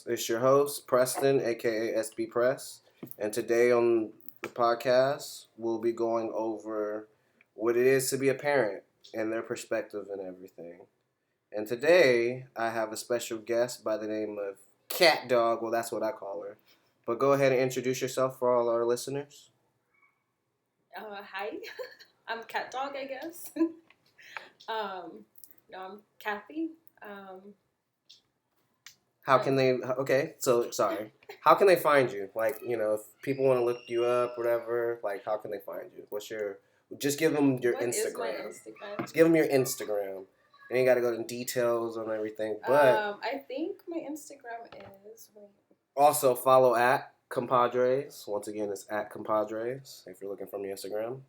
It's your host, Preston, aka SB Press. And today on the podcast, we'll be going over what it is to be a parent and their perspective and everything. And today, I have a special guest by the name of Cat Dog. Well, that's what I call her. But go ahead and introduce yourself for all our listeners. Hi, I'm Cat Dog, I guess. No, I'm Kathy. How can they? Okay, so sorry. How can they find you? Like, if people want to look you up, whatever. Like, how can they find you? What's your? Just give them your What is my Instagram. Instagram? Just give them your Instagram. You ain't got to go into details on everything, but I think my Instagram is. also follow at Compadres. Once again, it's at Compadres if you're looking from the Instagram.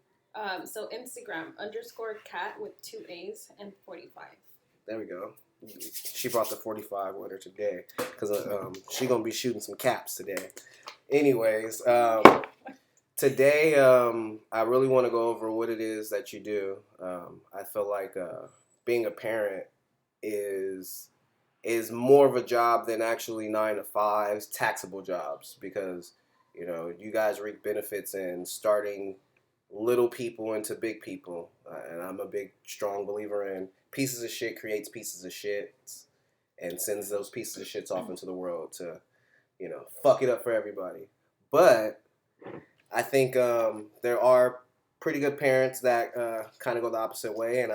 So Instagram _cat with 2 A's and 45. There we go. She brought the 45 with her today because she gonna be shooting some caps today. Anyways, today I really want to go over what it is that you do. I feel like being a parent is more of a job than actually 9 to 5s, taxable jobs, because you guys reap benefits in starting little people into big people, and I'm a big strong believer in pieces of shit creates pieces of shit and sends those pieces of shits off into the world to fuck it up for everybody. But I think there are pretty good parents that kind of go the opposite way, and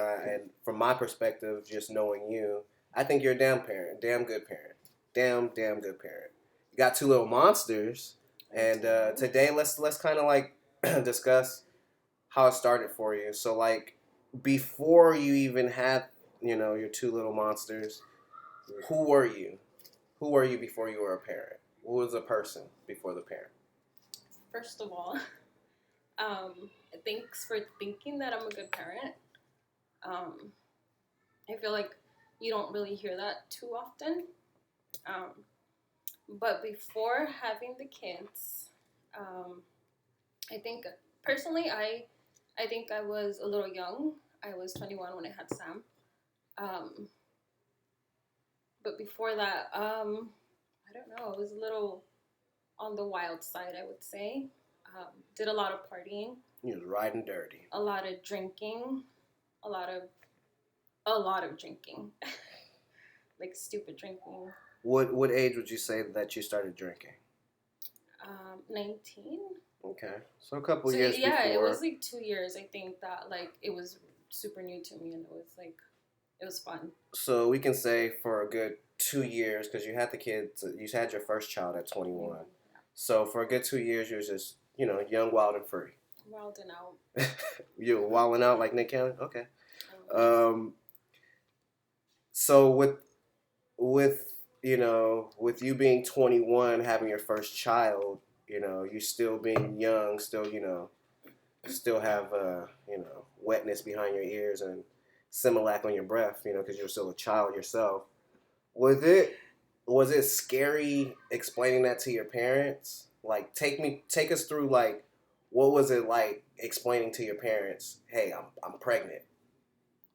from my perspective, just knowing you, I think you're a damn parent, damn good parent, damn good parent. You got 2 little monsters, and today let's kind of like discuss how it started for you. So like before you even had your 2 little monsters, who were you? Who were you before you were a parent? Who was a person before the parent? First of all, thanks for thinking that I'm a good parent. I feel like you don't really hear that too often. But before having the kids, I think personally, I think I was a little young. I was 21 when I had Sam. But before that, I don't know. I was a little on the wild side, I would say. Did a lot of partying. You was riding dirty. A lot of drinking. A lot of drinking. Like stupid drinking. What age would you say that you started drinking? 19. Okay, so a couple years before. Yeah, it was like 2 years. I think that like it was super new to me, and it was fun. So we can say for a good 2 years, because you had the kids, you had your first child at 21. Yeah. So for a good 2 years, you were just young, wild, and free. Wilding out. You were wilding out like Nick Cannon. Okay. So with you being 21, having your first child, you still being young, still have wetness behind your ears and Similac on your breath, because you're still a child yourself. Was it scary explaining that to your parents? Like, take us through, like, what was it like explaining to your parents, hey, I'm pregnant?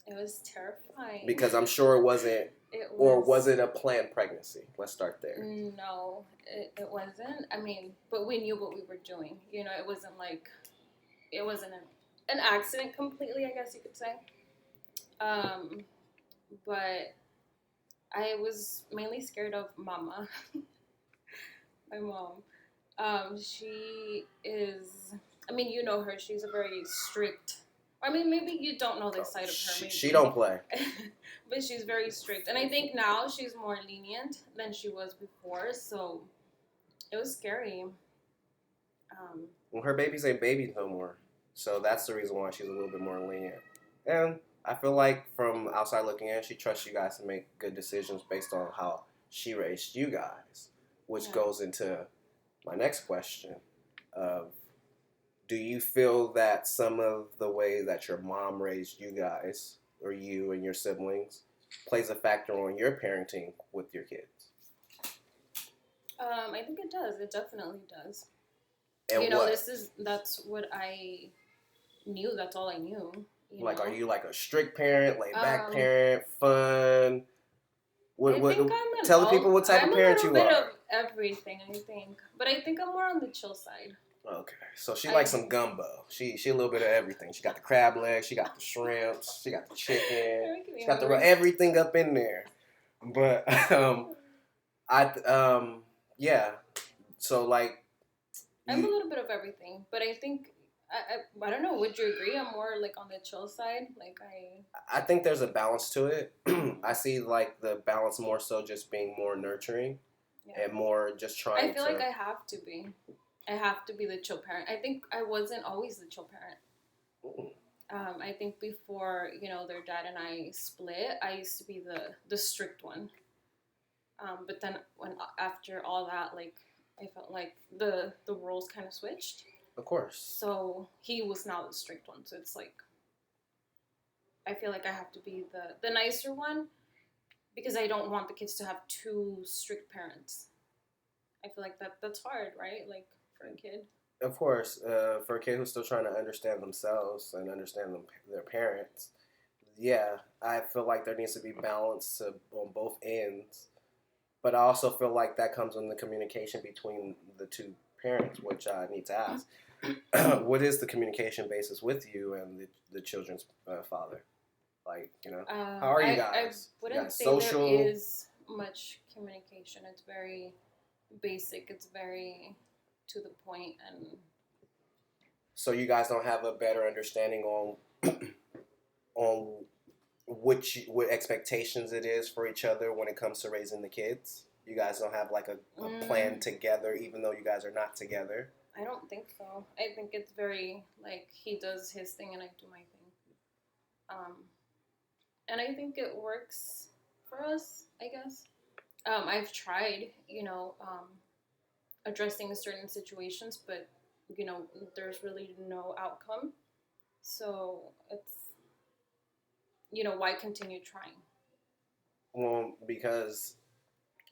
It was terrifying. Because I'm sure it wasn't. Or was it a planned pregnancy? Let's start there. No, it wasn't. I mean, but we knew what we were doing. It wasn't like, it wasn't an accident completely, I guess you could say. But I was mainly scared of Mama, my mom. She is, I mean, you know her. She's a very strict. I mean, maybe you don't know this side of her. Maybe. She don't play. But she's very strict. And I think now she's more lenient than she was before. So it was scary. Well, her babies ain't babies no more. So that's the reason why she's a little bit more lenient. And I feel like from outside looking in, she trusts you guys to make good decisions based on how she raised you guys. Which goes into my next question of, do you feel that some of the way that your mom raised you guys, or you and your siblings, plays a factor on your parenting with your kids? I think it does. It definitely does. And that's what I knew. That's all I knew. Like, are you like a strict parent, laid back parent, fun? What, I what, think I'm an tell the people what type I'm of parent a you little bit are. of everything, I think. But I think I'm more on the chill side. Okay, so she I likes some gumbo. She a little bit of everything. She got the crab legs, she got the shrimps, she got the chicken, You're making me she got the hungry. everything up in there. But I yeah. So like, I'm a you, little bit of everything, but I think I don't know. Would you agree? I'm more like on the chill side. Like I think there's a balance to it. I see like the balance more so just being more nurturing yeah. and more just trying I feel to. like I have to be. I have to be the chill parent. I think I wasn't always the chill parent. I think before their dad and I split, I used to be the strict one. But then after all that, like I felt like the roles kind of switched. Of course. So he was now the strict one. So it's like I feel like I have to be the nicer one because I don't want the kids to have two strict parents. I feel like that's hard, right? Like for a kid. Of course, for a kid who's still trying to understand themselves and understand their parents, yeah, I feel like there needs to be balance on both ends. But I also feel like that comes in the communication between the two parents, which I need to ask. What is the communication basis with you and the children's father? Like, how are you I guys? You wouldn't guys say social? there is much communication. It's very basic. It's very to the point, and So you guys don't have a better understanding on on what expectations it is for each other when it comes to raising the kids. You guys don't have like a plan together, even though you guys are not together. I don't think so. I think it's very like he does his thing and I do my thing. And I think it works for us. I guess. I've tried, addressing certain situations, but there's really no outcome. So it's why continue trying? Well, because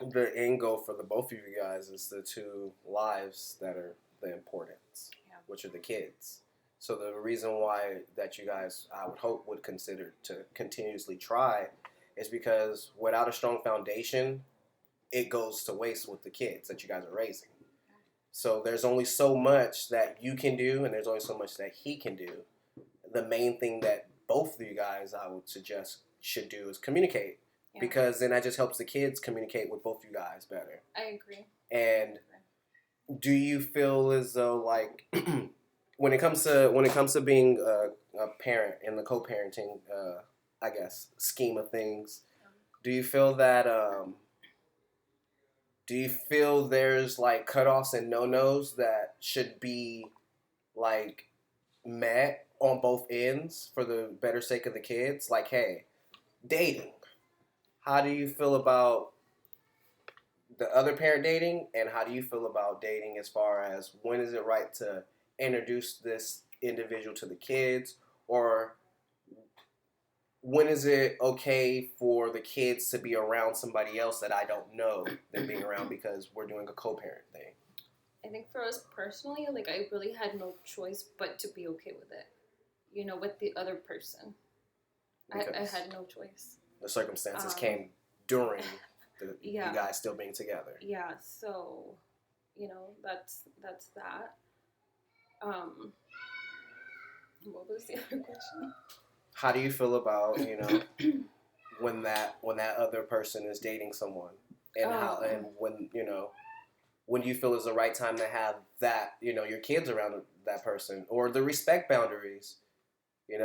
the end goal for the both of you guys is the two lives that are the importance, which are the kids. So the reason why that you guys, I would hope, would consider to continuously try is because without a strong foundation, it goes to waste with the kids that you guys are raising. So there's only so much that you can do, and there's only so much that he can do. The main thing that both of you guys, I would suggest, should do is communicate. Yeah. Because then that just helps the kids communicate with both you guys better. I agree. And do you feel as though like when it comes to being a parent in the co-parenting, I guess scheme of things, do you feel that do you feel there's like cutoffs and no-nos that should be like met on both ends for the better sake of the kids? Like, hey, dating. How do you feel about the other parent dating, and how do you feel about dating as far as when is it right to introduce this individual to the kids, or when is it okay for the kids to be around somebody else that I don't know than being around because we're doing a co-parent thing? I think for us personally, like I really had no choice but to be okay with it, with the other person. I had no choice. The circumstances came during you guys still being together. Yeah, so, that's that. What was the other question? How do you feel about, when that other person is dating someone, and how and when you feel is the right time to have that, your kids around that person, or the respect boundaries, I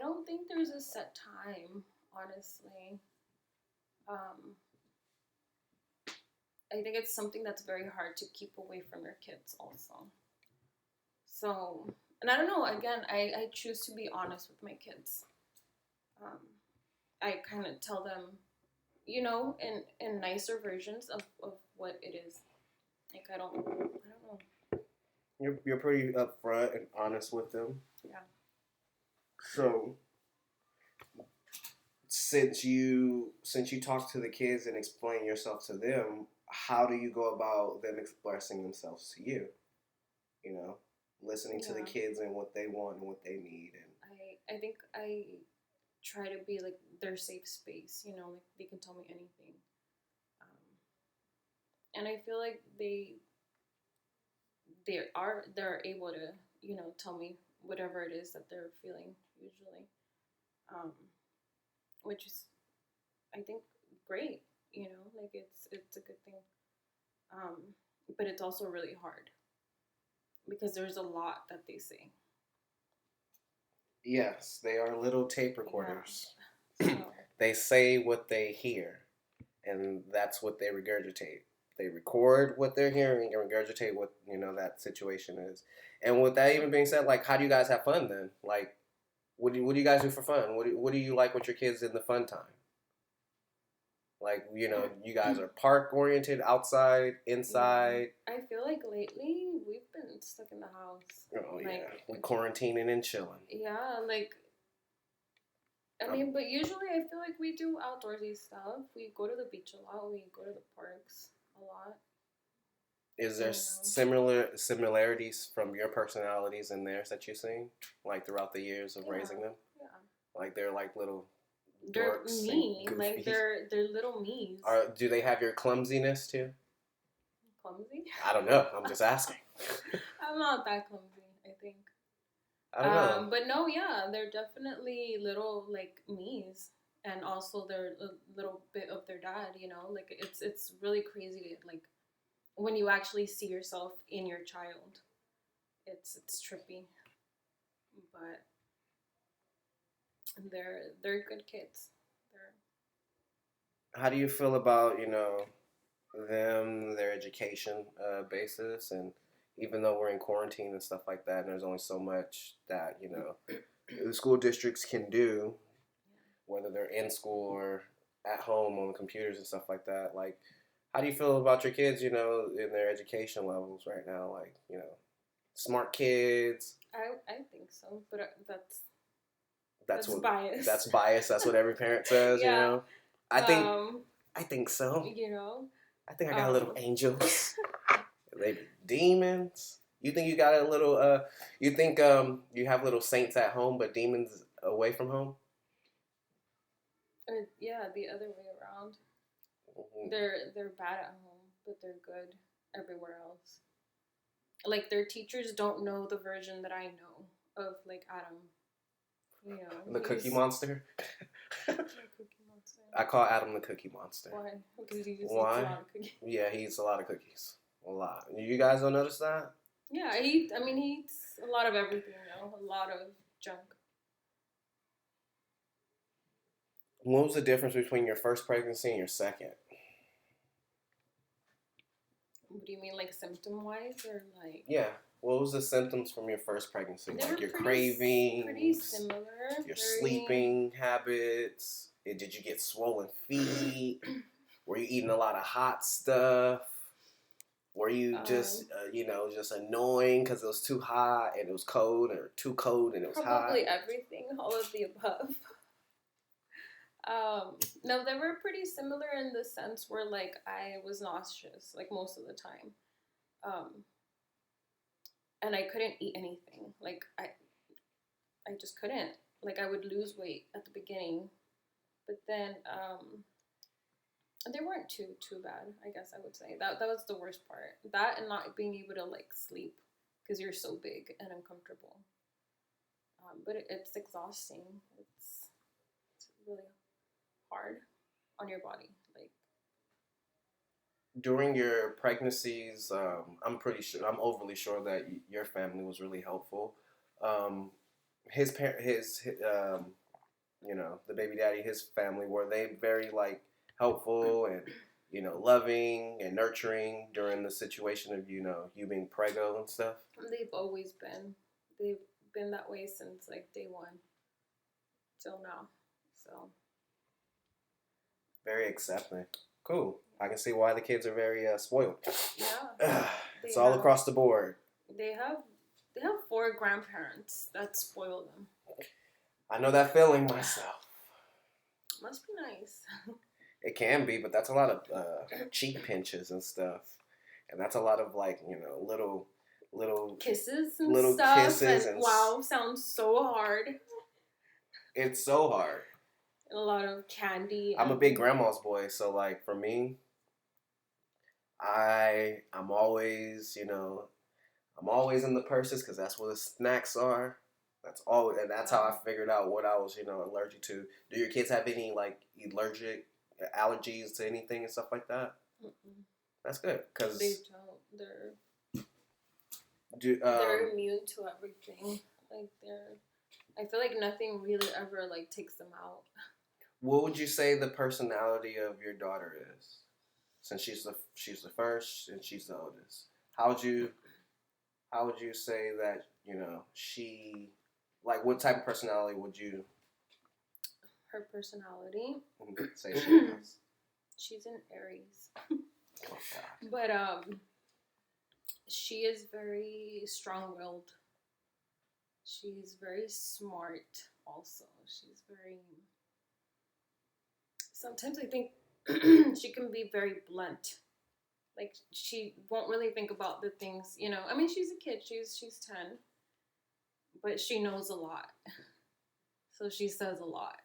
don't think there's a set time, honestly. I think it's something that's very hard to keep away from your kids also. So, and I don't know, again, I choose to be honest with my kids. I kind of tell them, in nicer versions of what it is. Like, I don't know. You're pretty upfront and honest with them. Yeah. So, since you talk to the kids and explain yourself to them, how do you go about them expressing themselves to you? Listening to the kids and what they want and what they need. And I think I try to be like their safe space. You know, like they can tell me anything, and I feel like they're able to, you know, tell me whatever it is that they're feeling usually, um, which is, I think, great. You know, like it's a good thing, um, but it's also really hard because there's a lot that they say. Yes, they are little tape Yeah. recorders. So They say what they hear, and that's what they regurgitate. They record what they're hearing and regurgitate what that situation is. And with that even being said, like, how do you guys have fun then? Like, what do you guys do for fun? What do you like with your kids in the fun time? Like, you guys are park oriented, outside, inside. I feel like lately we've been stuck in the house. Oh yeah, Like, we quarantining and chilling. yeah, like I mean, but usually I feel like we do outdoorsy stuff. We go to the beach a lot. We go to the parks a lot. Is there similarities from your personalities and theirs that you've seen, like throughout the years of raising them? Yeah. Like they're like little They're dorks me. and Like goofies. they're little me's. Do they have your clumsiness too? Clumsy? I don't know. I'm just asking. I'm not that clumsy, I think. I don't know. But no, yeah, they're definitely little like me's, and also they're a little bit of their dad. You know, like it's really crazy. Like when you actually see yourself in your child, it's trippy, but they're good kids. How do you feel about them, their education basis, and even though we're in quarantine and stuff like that, and there's only so much that the school districts can do, whether they're in school or at home on the computers and stuff like that. Like, how do you feel about your kids, in their education levels right now? Like, smart kids. I think so, but That's what bias. That's bias. That's what every parent says. Yeah. I think so. I think I got little angels. They demons. You think you got a little? You think you have little saints at home, but demons away from home? Yeah, the other way around. Mm-hmm. They're bad at home, but they're good everywhere else. Like their teachers don't know the version that I know of like Adam. The Cookie Monster. Cookie Monster. I call Adam the Cookie Monster. Why? Because he just eats a lot of cookies. Yeah, he eats a lot of cookies. A lot. You guys don't notice that? Yeah, he eats a lot of everything, a lot of junk. What was the difference between your first pregnancy and your second? What do you mean, like symptom-wise, or like? Yeah. What was the symptoms from your first pregnancy? They like your pretty, cravings, pretty similar. your sleeping habits. Did you get swollen feet? Were you eating a lot of hot stuff? Were you just just annoying because it was too hot and it was cold, or too cold and it was hot? Probably everything, all of the above. No, they were pretty similar in the sense where like I was nauseous like most of the time, and I couldn't eat anything. Like I just couldn't. Like I would lose weight at the beginning, but then they weren't too bad. I guess I would say that was the worst part. That and not being able to like sleep because you're so big and uncomfortable. But it's exhausting. It's really hard on your body. Like during your pregnancies, I'm overly sure that your family was really helpful. His the baby daddy, his family, were they very like helpful and loving and nurturing during the situation of you being preggo and stuff? They've always been. They've been that way since like day one till now. So very accepting. Cool. I can see why the kids are very spoiled. Yeah. It's all across the board. They have 4 grandparents that spoil them. I know that feeling myself. Must be nice. It can be, but that's a lot of cheek pinches and stuff, and that's a lot of like little kisses and stuff. Kisses and wow, sounds so hard. It's so hard. a lot of candy. I'm a big grandma's boy, so like for me, I'm always, I'm always in the purses because that's where the snacks are. That's all, and that's how I figured out what I was, allergic to. Do your kids have any like allergic allergies to anything and stuff like that? Mm-mm. That's good because they don't. They're immune to everything. Like I feel like nothing really ever like takes them out. What would you say the personality of your daughter is? Since she's the first and she's the oldest, how would you say that she like what type of personality would you Her personality? say she has? She's an Aries. Oh God. But she is very strong-willed. She's very smart also. She's very sometimes I think she can be very blunt. Like she won't really think about the things, I mean, she's a kid. She's 10, but she knows a lot. So she says a lot.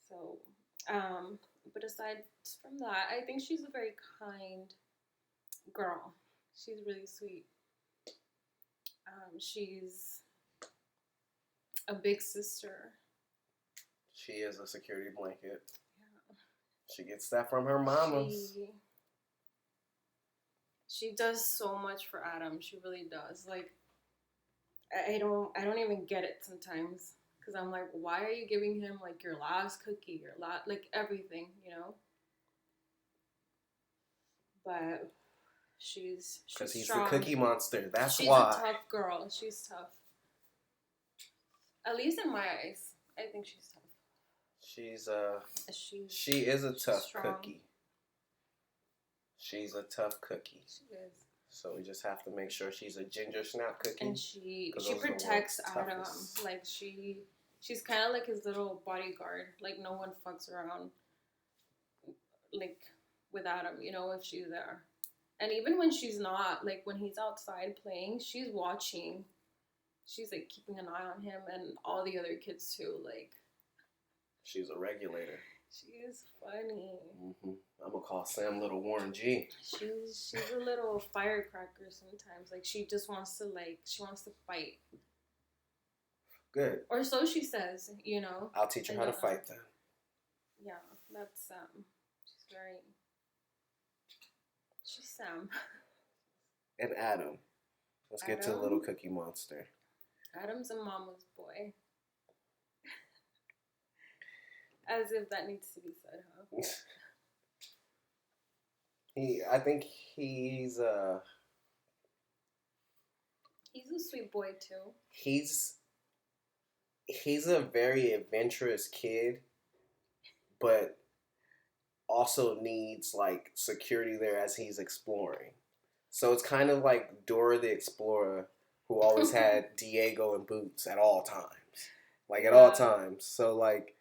So, but aside from that, I think she's a very kind girl. She's really sweet. She's a big sister. She is a security blanket. Yeah. She gets that from her mamas. She does so much for Adam. She really does. Like, I don't even get it sometimes. Because I'm like, why are you giving him, like, your last cookie, like, everything, But she's Because he's strong. the cookie monster. That's she's why. She's a tough girl. She's tough. At least in my eyes. I think she's tough. She is a tough strong. cookie. She's a tough cookie. She is. So we just have to make sure she's a ginger snap cookie. And she protects Adam. Like she's kind of like his little bodyguard. Like no one fucks around. Like with Adam, if she's there. And even when she's not, like when he's outside playing, she's watching. She's like keeping an eye on him and all the other kids too. Like she's a regulator. She is funny. Mm-hmm. I'm gonna call Sam Little Warren G. She's a little firecracker sometimes. Like she just wants to fight. Good. Or so she says, I'll teach her how to fight then. Yeah, that's she's Sam. And Adam. Let's get to the little cookie monster. Adam's a mama's boy. As if that needs to be said, huh? I think he's a sweet boy too. He's a very adventurous kid, but also needs like security there as he's exploring. So it's kind of like Dora the Explorer, who always had Diego and Boots at all times. Like at all times. So like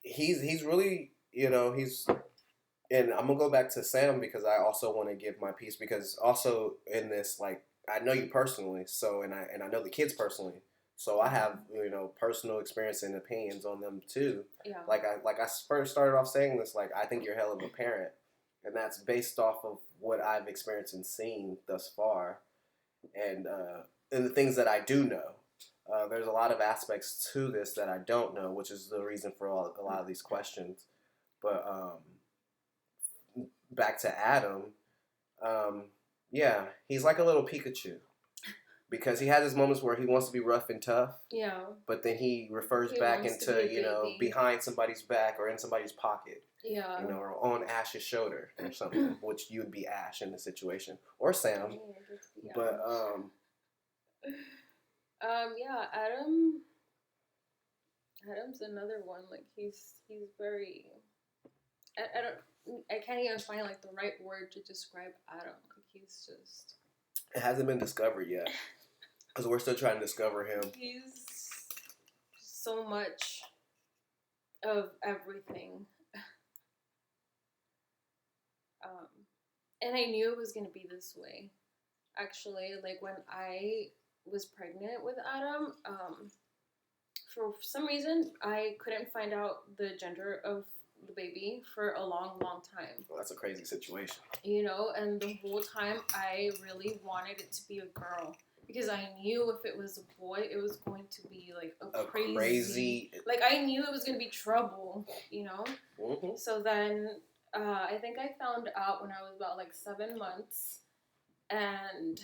he's really, he's, and I'm gonna go back to Sam because I also want to give my piece because also in this, like, I know you personally, so and I know the kids personally, so I have personal experience and opinions on them too. Yeah. Like I first started off saying this, like I think you're a hell of a parent, and that's based off of what I've experienced and seen thus far, and the things that I do know. There's a lot of aspects to this that I don't know, which is the reason for a lot of these questions. But back to Adam, yeah, he's like a little Pikachu. Because he has his moments where he wants to be rough and tough. Yeah. But then he refers back into, behind somebody's back or in somebody's pocket. Yeah. Or on Ash's shoulder or something, which you would be Ash in the situation. Or Sam. Yeah, but, yeah, Adam's another one. Like, he's very, I can't even find, like, the right word to describe Adam. Like, he's just... It hasn't been discovered yet. Because we're still trying to discover him. He's so much of everything. And I knew it was going to be this way. Actually, like when I was pregnant with Adam, for some reason, I couldn't find out the gender of the baby for a long, long time. Well, that's a crazy situation. And the whole time I really wanted it to be a girl because I knew if it was a boy, it was going to be like a crazy. Like I knew it was going to be trouble. Mm-hmm. So then I think I found out when I was about like 7 months, and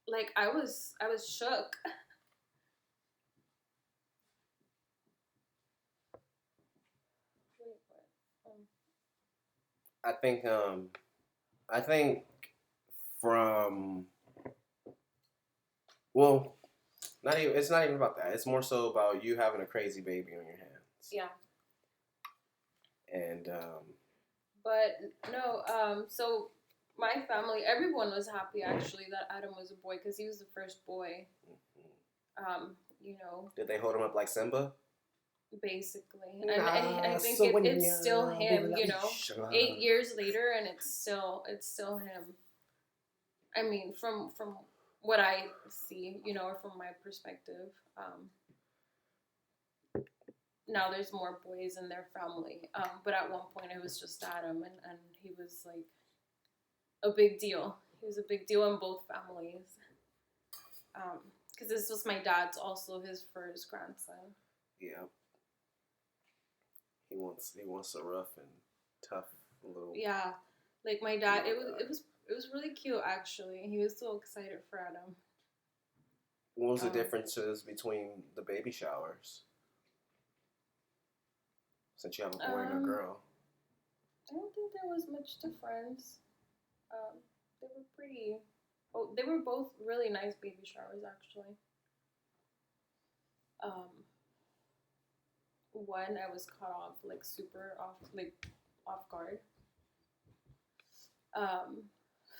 like I was shook. I think from well, not even. It's not even about that. It's more so about you having a crazy baby on your hands. Yeah. And But no. So my family, everyone was happy actually that Adam was a boy because he was the first boy. Did they hold him up like Simba? Basically, and I think it's still him. 8 years later, and it's still him. I mean, from what I see, or from my perspective. Now there's more boys in their family, but at one point it was just Adam, and he was like a big deal. He was a big deal in both families. Because this was my dad's also his first grandson. Yeah. He wants a rough and tough little. Yeah, like my dad. It was really cute actually. He was so excited for Adam. What was the differences between the baby showers? Since you have a boy and a girl. I don't think there was much difference. They were pretty. Oh, they were both really nice baby showers actually. One I was caught off like super off guard.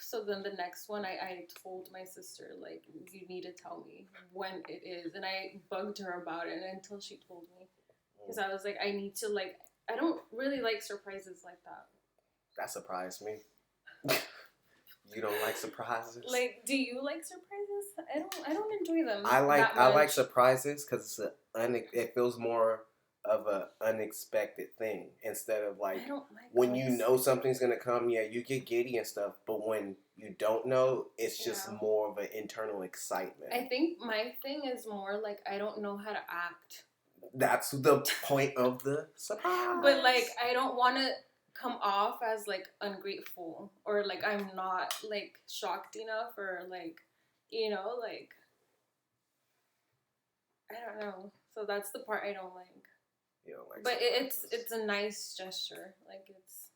So then the next one I told my sister like you need to tell me when it is, and I bugged her about it until she told me because I was like I need to like I don't really like surprises like that. That surprised me. You don't like surprises? Like, do you like surprises? I don't enjoy them. I like surprises because it feels more of an unexpected thing instead of like when you know something's gonna come. Yeah, you get giddy and stuff, but when you don't know, it's just more of an internal excitement. I think my thing is more like I don't know how to act. That's the point of the surprise. But like I don't want to come off as like ungrateful or like I'm not like shocked enough or like like I don't know. So that's the part I don't like. You don't like but surprises. it's a nice gesture. Like it's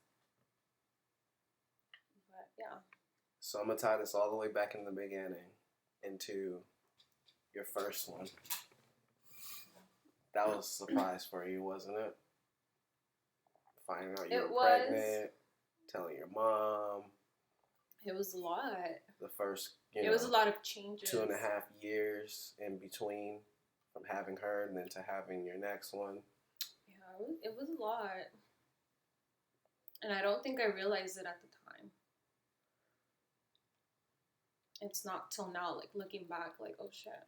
but yeah. So I'm gonna tie this all the way back in the beginning into your first one. That was a surprise for you, wasn't it? Finding out you were pregnant, telling your mom. It was a lot. The first, it was a lot of changes. 2.5 years in between from having her and then to having your next one. Yeah, it was a lot. And I don't think I realized it at the time. It's not till now, like looking back, like, oh shit,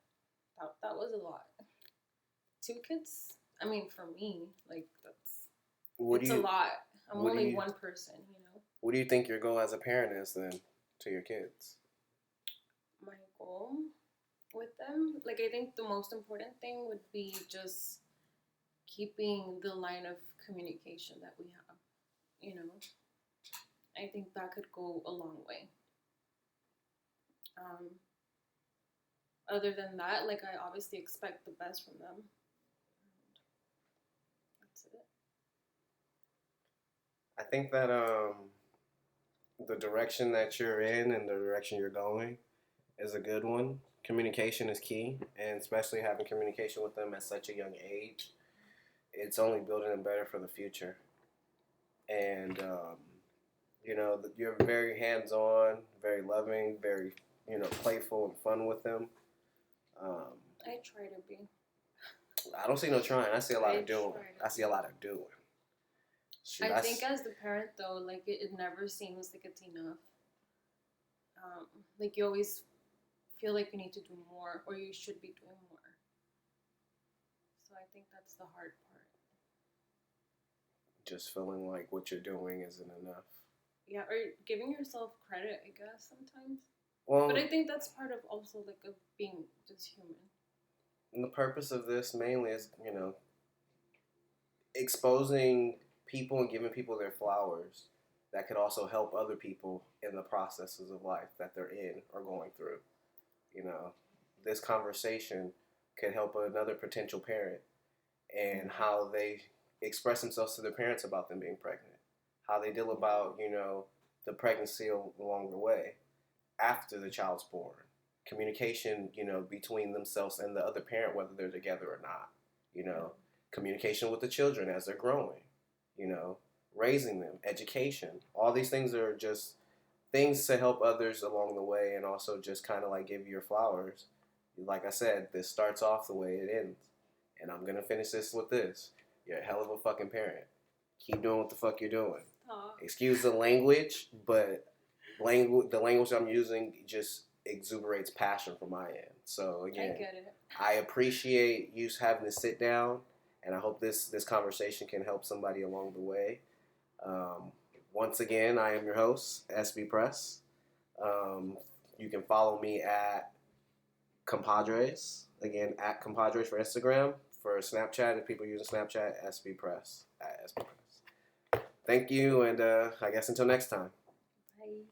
that was a lot. 2 kids, I mean, for me, like, it's a lot. I'm only one person, What do you think your goal as a parent is then to your kids? My goal with them? Like, I think the most important thing would be just keeping the line of communication that we have, I think that could go a long way. Other than that, like, I obviously expect the best from them. That's it. I think that the direction that you're in and the direction you're going is a good one. Communication is key, and especially having communication with them at such a young age, it's only building them better for the future. And you're very hands-on, very loving, very playful and fun with them. I try to be. I don't see no trying. I see a lot of doing. I see a lot of doing. I think as the parent though, like it never seems like it's enough. Like you always feel like you need to do more, or you should be doing more. So I think that's the hard part. Just feeling like what you're doing isn't enough. Yeah, or giving yourself credit, I guess, sometimes. Well, but I think that's part of also like of being just human. And the purpose of this mainly is, exposing people and giving people their flowers that could also help other people in the processes of life that they're in or going through. This conversation could help another potential parent and how they express themselves to their parents about them being pregnant, how they deal about, the pregnancy along the way after the child's born. Communication, between themselves and the other parent, whether they're together or not. Communication with the children as they're growing. Raising them, education. All these things are just things to help others along the way, and also just kind of like give you your flowers. Like I said, this starts off the way it ends, and I'm gonna finish this with this. You're a hell of a fucking parent. Keep doing what the fuck you're doing. Aww. Excuse the language, but the language I'm using just exuberates passion from my end. So again, I get it. I appreciate you having to sit down, and I hope this conversation can help somebody along the way. Once again, I am your host, SB Press. You can follow me at Compadres. Again, at Compadres for Instagram. For Snapchat, if people using Snapchat, SB Press. At SB Press. Thank you, and I guess until next time. Bye.